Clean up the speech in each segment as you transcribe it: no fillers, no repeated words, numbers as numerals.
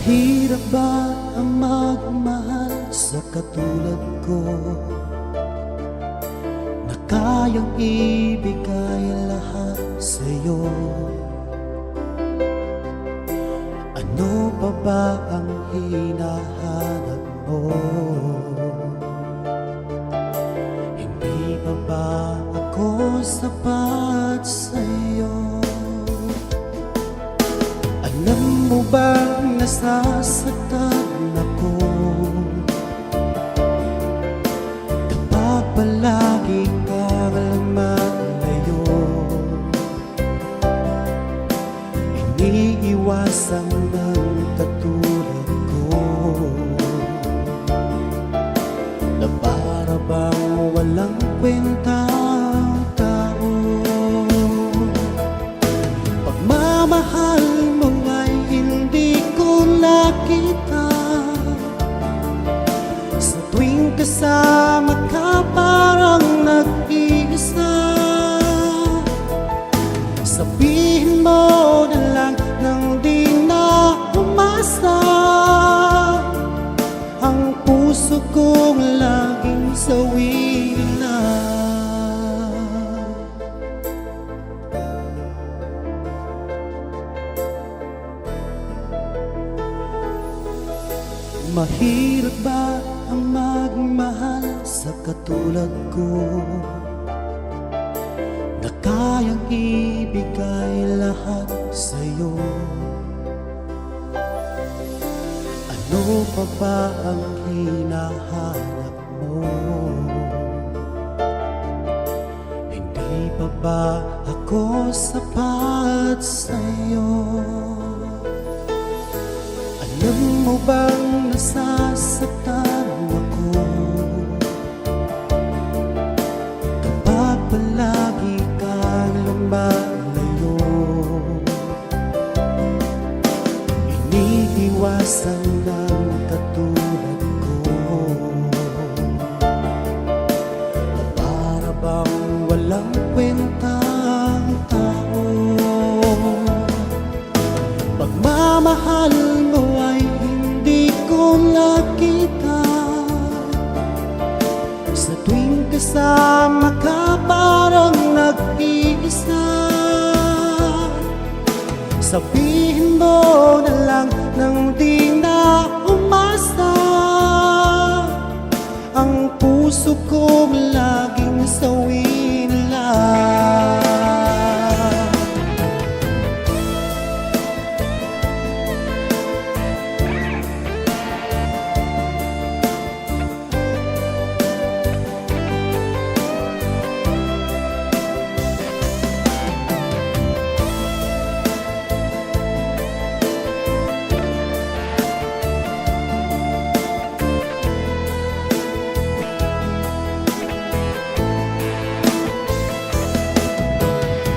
Mahirap ba ang magmahal sa katulad ko, na kayang ibigay lahat sa'yo? Ano pa ba ang hinahanap mo? Hindi pa ba ako sapat sa'yo? Alam mo bang nasasaktan ako kapag palagi kang lumalayo? Iniiwasan ng katulad ko na para bang walang kwentang tao. Pagmamahal mo ay hindi ko nakita, sa tuwing kasama ka parang nag-iisa. Sabihin mo na lang nang di na umasa, ang puso kong laging sawi na. Mahirap ba ang magmahal sa katulad ko, na kayang ibigay lahat sa'yo? Ano pa ba ang hinahanap mo? Hindi pa ba ako sapat sa'yo? Alam mo bang nasasaktan ako kapag palagi kang lumalayo? Iniiwasan ng katulad ko na para bang walang kwentang tao. Pagmamahal mo ay hindi ko nakita, sa tuwing kasama ka parang nag-iisa. Sabihin mo na lang nang di na umasa, ang puso kong laging sawi na lang.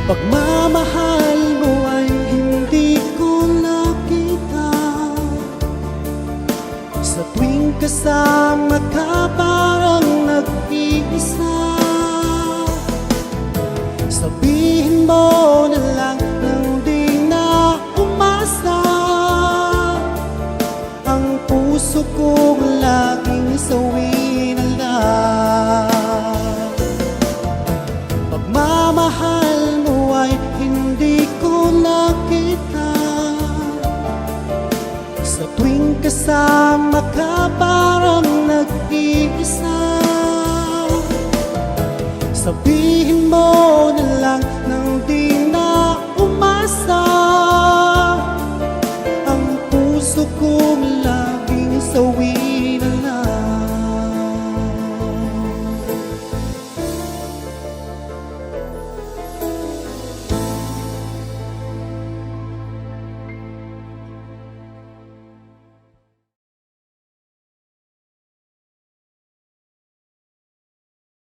Pagmamahal mo ay hindi ko nakita, sa tuwing kasama ka parang nag-iisa. Sabihin mo na lang nang di na umasa, ang puso kong laging sawi na lang. Pagmamahal mo ay hindi ko nakita, sa tuwing kasama ka